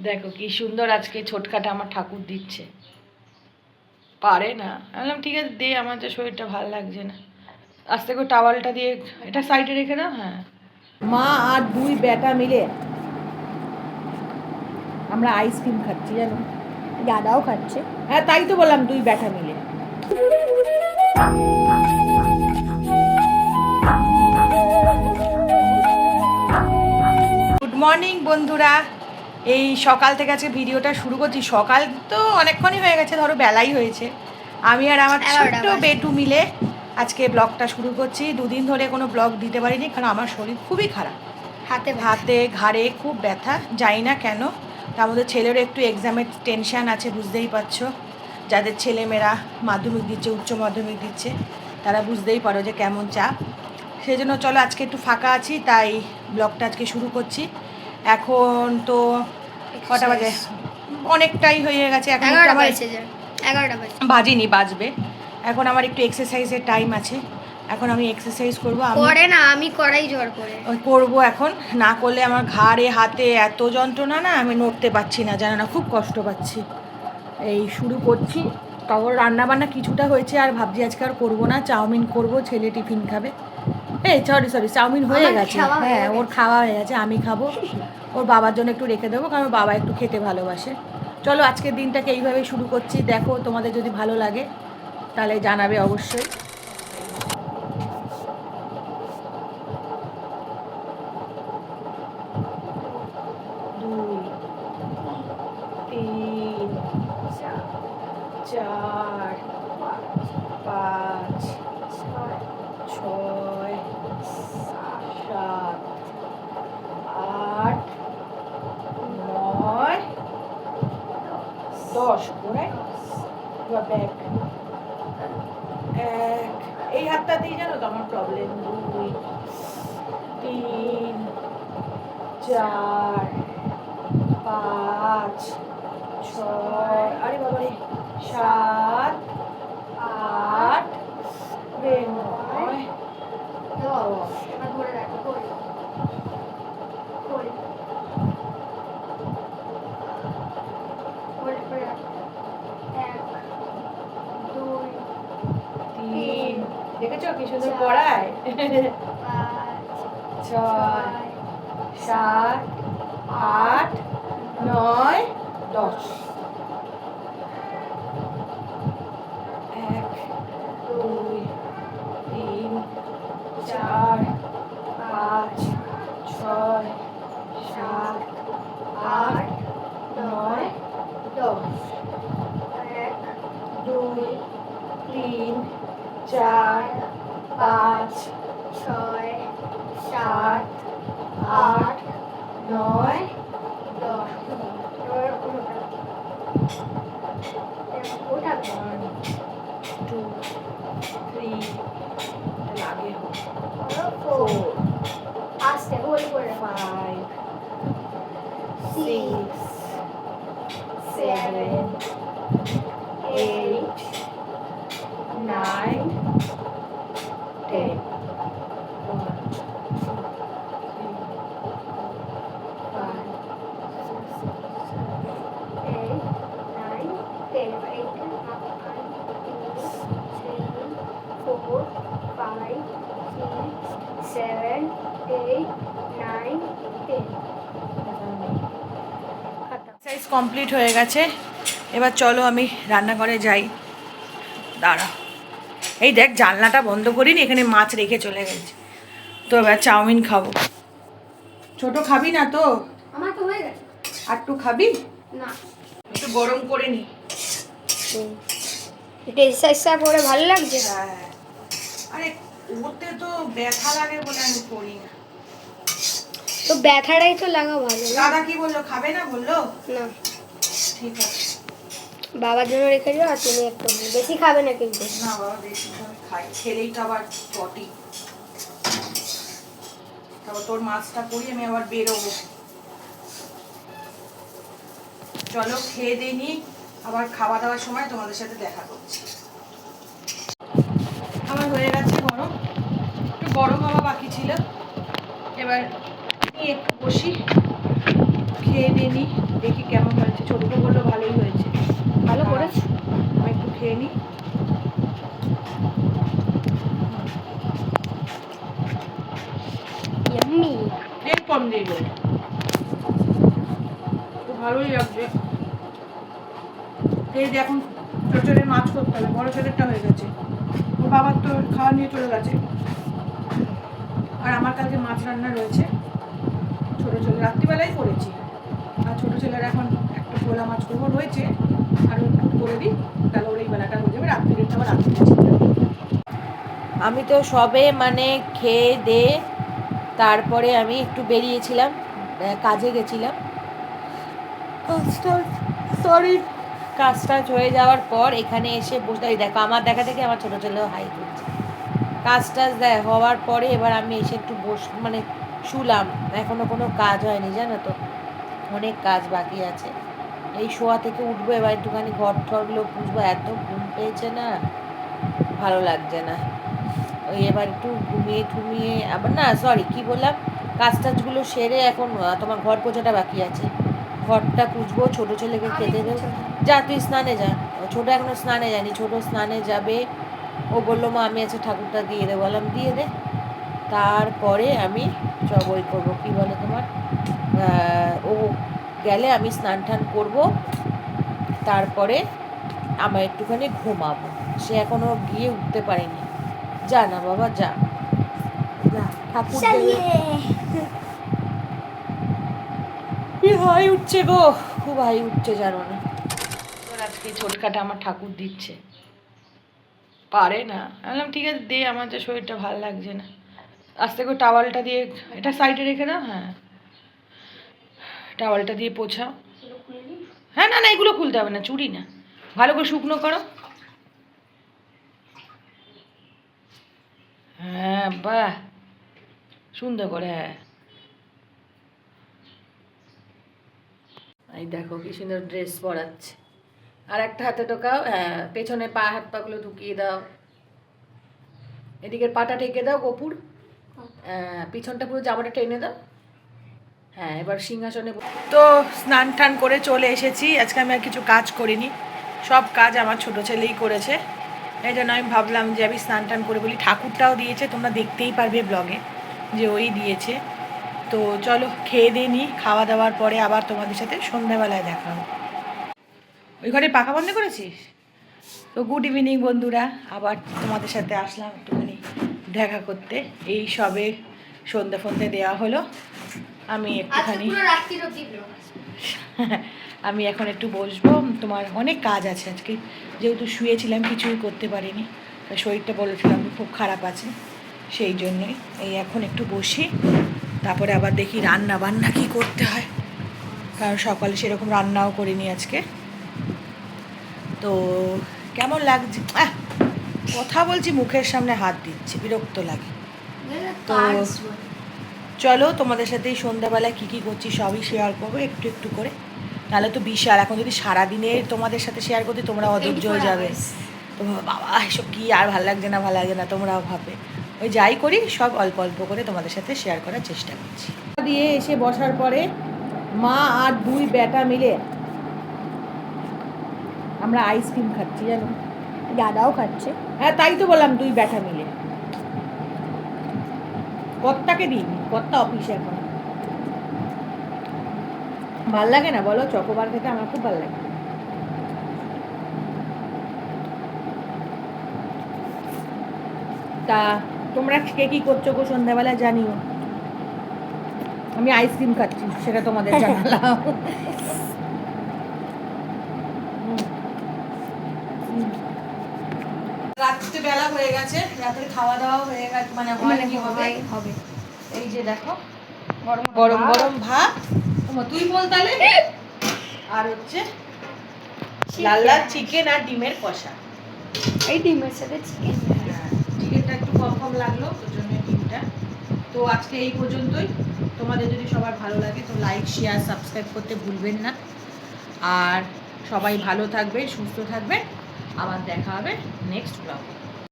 দেখো কি সুন্দর আজকে ছোটখাটো আমার ঠাকুর দিচ্ছে, পারে না। আমি বললাম ঠিক আছে দে, আমার যে শরীরটা ভালো লাগছে না। আস্তে করে টাওয়ালটা দিয়ে এটা সাইডে রেখে দাও। হ্যাঁ, মা আর দুই বেটা মিলে আমরা আইসক্রিম খাচ্ছি, জানো? দাদাও খাচ্ছে। হ্যাঁ তাই তো বললাম, দুই বেটা মিলে। গুড মর্নিং বন্ধুরা। এই সকাল থেকে আজকে ভিডিওটা শুরু করছি। সকাল তো অনেকক্ষণই হয়ে গেছে, ধরো বেলাই হয়েছে। আমি আর আমার 11টা ছোট্ট বাজে। বেটু মিলে আজকে ব্লগটা শুরু করছি। দুদিন ধরে কোনো ব্লগ দিতে পারিনি, কারণ আমার শরীর খুবই খারাপ। হাতে ঘাড়ে খুব ব্যথা, জানি না কেন। তার মধ্যে ছেলেরও একটু এক্সামের টেনশান আছে, বুঝতেই পারছো। যাদের ছেলেমেয়েরা মাধ্যমিক দিচ্ছে, উচ্চ মাধ্যমিক দিচ্ছে, তারা বুঝতেই পারো যে কেমন চাপ। সেই জন্য চলো আজকে একটু ফাঁকা আছি, তাই ব্লগটা আজকে শুরু করছি। এখন তো কটা বাজে, অনেকটাই হয়ে গেছে। এখন একটু আমার 11টা বাজে। বাজিনি, বাজবে। এখন আমার একটু এক্সারসাইজের টাইম আছে, এখন আমি এক্সারসাইজ করবো। করে না, আমি করাই জোর করে। করবো এখন, না করলে আমার ঘাড়ে হাতে এত যন্ত্রণা না, আমি নড়তে পারছি না, জানো না, খুব কষ্ট পাচ্ছি। এই শুরু করছি। তখন রান্নাবান্না কিছুটা হয়েছে, আর ভাবছি আজকে আর করবো না, চাউমিন করব, ছেলে টিফিন খাবে। সরি চাউমিন হয়ে আমার গেছে। খাওয়া হয়ে হ্যাঁ, ওর গেছে। খাওয়া হয়ে গেছে, আমি খাবো। ওর বাবার জন্য একটু রেখে দেবো, কারণ বাবা একটু খেতে ভালোবাসে। চলো আজকের দিনটাকে এইভাবে শুরু করছি। দেখো তোমাদের যদি ভালো লাগে তাহলে জানাবে অবশ্যই। দুই, তিন, চার, পাঁচ, ছয়, সাত, আট, নয়, 10। right? এবার ব্যাক। এক, এই হাতটাতেই জানো তো আমার প্রবলেম। 2, 3, 4, 5, 6, আরে বাবা রে, 7, 8, 9, 10। তিন, দেখেছো কি সুন্দর পড়ায়। 6, 7, 8, 9, 10। 1, 2, 3, 4, 5, 6, 7, 8, 9, 10। 1, 2, 3, 4, 5, 6, 7, 8, 9, 10। 1, 2, 3, লাগে 4, 5, 6, 7, 8, 9, 10। 1, 2, 3, 5, এক্সারসাইজ কমপ্লিট হয়ে গেছে। এবার চলো আমি রান্নাঘরে যাই। দাঁড়া, এই দেখ জানলাটা বন্ধ করিনি, এখানে মাছ রেখে চলে গেছে। তো এবার চাউমিন খাবো। ছোট খাবি না তো? আমার তো হয়ে গেছে। আর একটু খাবি? না, একটু গরম করে নি। এটা এক্সারসাইজটা করে ভালো লাগছে। হ্যাঁ, আরে ওতে তো ব্যথা লাগে বলে আমি করি না। তো ব্যথাটাই তো লাগা ভালো না? দাদা কি বললো, খাবে না বললো? না, ঠিক আছে। বাবার জন্য রেখে দিও, আর তুমি একটু বেশি খাবে না কিন্তু। না বাবা, বেশি আমি খাই, খেলেই তো আবার পটি। তারপর তোর মাছটা করি, আমি আবার বেরোবো। চলো খেয়ে দিয়ে নি, আবার খাওয়া দাওয়ার সময় তোমাদের সাথে দেখা করছি। আমার হয়ে গেছে গরম, একটু গরম হওয়া বাকি ছিল। এবার নিয়ে একটু বসি, খেয়ে দিয়ে নি, দেখি কেমন ভালোই লাগছে। এই যে এখন ছোট ছেলের মাছ করতে হবে, বড় ছেলেরটা হয়ে গেছে, ওর বাবার তো খাওয়া নিয়ে চলে গেছে। আর আমার কাছে মাছ রান্না রয়েছে, ছোট ছেলে রাত্রিবেলাই করেছি। আর ছোট ছেলের এখন একটা ভোলা মাছ করবো রয়েছে, আর একটু করে দিই, তাহলে ওর এই বেলাটা হয়ে যাবে। রাত্রিটা আবার রাত্রি আমি তো সবে মানে খেয়ে দিয়ে তারপরে আমি একটু বেরিয়েছিলাম, কাজে গেছিলাম। সরি, কাজ টাজ হয়ে যাওয়ার পর এখানে এসে বসে, এই দেখো আমার দেখা দেখে আমার ছোটো ছেলেও হাই তুলছে। কাজ টাজ হওয়ার পরে এবার আমি এসে একটু মানে শুলাম। এখনও কোনো কাজ হয়নি, জানো তো, অনেক কাজ বাকি আছে। এই শোয়া থেকে উঠবো, এবার একটুখানি ঘর ঠরগুলো পুষবো, এত ঘুম পেয়েছে না, ভালো লাগছে না। ওই এবার একটু ঘুমিয়ে ঠুমিয়ে আবার, না সরি কী বললাম, কাজ টাজগুলো সেরে এখন তোমার ঘর পোছাটা বাকি আছে, ঘরটা পুছবো, ছোটো ছেলেকে খেতে দেবো। যা তুই স্নানে যা, ছোটো এখনও স্নানে যায়নি, ছোটো স্নানে যাবে। ও বললো মা আমি আজকে ঠাকুরটা দিয়ে দেবো, বললাম দিয়ে দে। তারপরে আমি ওই করবো, কী বলে তোমার, ও গেলে আমি স্নান টান করবো, তারপরে আমার একটুখানি ঘুমাবো। সে এখনও গিয়ে উঠতে পারেনি। যা না বাবা যা, যা ঠাকুর কি হাই উঠছে গো, খুব হাই উঠছে জানো না। আজকে ছোটখাটো আমার ঠাকুর দিচ্ছে, পারে না। আমি বললাম ঠিক আছে দে, আমার যে শরীরটা ভালো লাগছে না। আস্তে করে টাওয়ালটা দিয়ে এটা সাইডে রেখে দাও, হ্যাঁ টাওয়ালটা দিয়ে পোছাও। হ্যাঁ না না এগুলো খুলতে হবে না, চুড়ি না, ভালো করে শুকনো করো। হ্যাঁ বাহ, সুন্দর করে, হ্যাঁ এই দেখো কি সুন্দর ড্রেস পরাচ্ছে। আর একটা হাতে ঢোকাও, হ্যাঁ পেছনে পা হাত পাগুলো ঢুকিয়ে দাও, এদিকের পাটা টেকে দাও কপুর, পিছনটা পুরো জামাটা টেনে দাও। হ্যাঁ এবার সিংহাসনে তো স্নান টান করে চলে এসেছি। আজকে আমি আর কিছু কাজ করিনি, সব কাজ আমার ছোট ছেলেই করেছে। এই জন্য আমি ভাবলাম যে আমি স্নান টান করে বলি, ঠাকুরটাও দিয়েছে, তোমরা দেখতেই পারবে ব্লগে যে ওই দিয়েছে। তো চলো খেয়ে দিয়ে নিই, খাওয়া দাওয়ার পরে আবার তোমাদের সাথে সন্ধ্যাবেলায় দেখা হবে। ওই ঘরে পাখা বন্ধ করেছিস? তো গুড ইভিনিং বন্ধুরা, আবার তোমাদের সাথে আসলাম একটুখানি দেখা করতে। এই সবে সন্ধ্যে ফন্দে দেওয়া হলো, আমি একটুখানি আমি এখন একটু বসবো। তোমার অনেক কাজ আছে আজকে, যেহেতু শুয়েছিলাম কিছুই করতে পারিনি, শরীরটা বলেছিলাম খুব খারাপ আছে, সেই জন্যই এই এখন একটু বসি। তারপরে আবার দেখি রান্না বান্না কী করতে হয়, কারণ সকালে সেরকম রান্নাও করিনি আজকে। তো কেমন লাগছে, কথা বলছি মুখের সামনে হাত দিচ্ছে, বিরক্ত লাগে। তো চলো তোমাদের সাথে এই সন্ধ্যাবেলায় কী কী করছি সবই শেয়ার করবো একটু একটু করে। তাহলে তো বিশাল, এখন যদি সারাদিনের তোমাদের সাথে শেয়ার করতে তোমরা অধৈর্য হয়ে যাবে, তো বাবা এসব কী আর ভালো লাগছে না, ভালো লাগছে না, তোমরাও ভাবে। ওই যাই করি সব অল্প অল্প করে তোমাদের সাথে শেয়ার করার চেষ্টা করছি। দিয়ে এসে বসার পরে মা আর দুই বেটা মিলে আমরা আইসক্রিম খাচ্ছি, জানো, দাদাও খাচ্ছে। হ্যাঁ তাই তো বললাম, দুই বেটা মিলে। কর্তাকে দিইনি, কর্তা অফিসে এখন। ভাল লাগে না বলো চকোবার খেতে? আমার খুব ভালো লাগে। তা তোমরা কে কী করছো গো সন্ধ্যাবেলা জানিও। আমি আইসক্রিম খাচ্ছি, সেটা তোমাদের জানালাম। রাত্রে বেলা হয়ে গেছে, রাত্রে খাওয়া দাওয়া হয়ে গেছে, মানে হবে। এই যে দেখো গরম গরম ভাত, তুই বল তাহলে, আর হচ্ছে লাল লাল চিকেন আর ডিমের কষা। এই ডিমের সাথে চিকেন, চিকেনটা একটু কম কম লাগলো, ওই জন্য ডিমটা। তো আজকে এই পর্যন্তই। তোমাদের যদি সবার ভালো লাগে তো লাইক শেয়ার সাবস্ক্রাইব করতে ভুলবেন না। আর সবাই ভালো থাকবে, সুস্থ থাকবে, আবার দেখা হবে নেক্সট ব্লগে।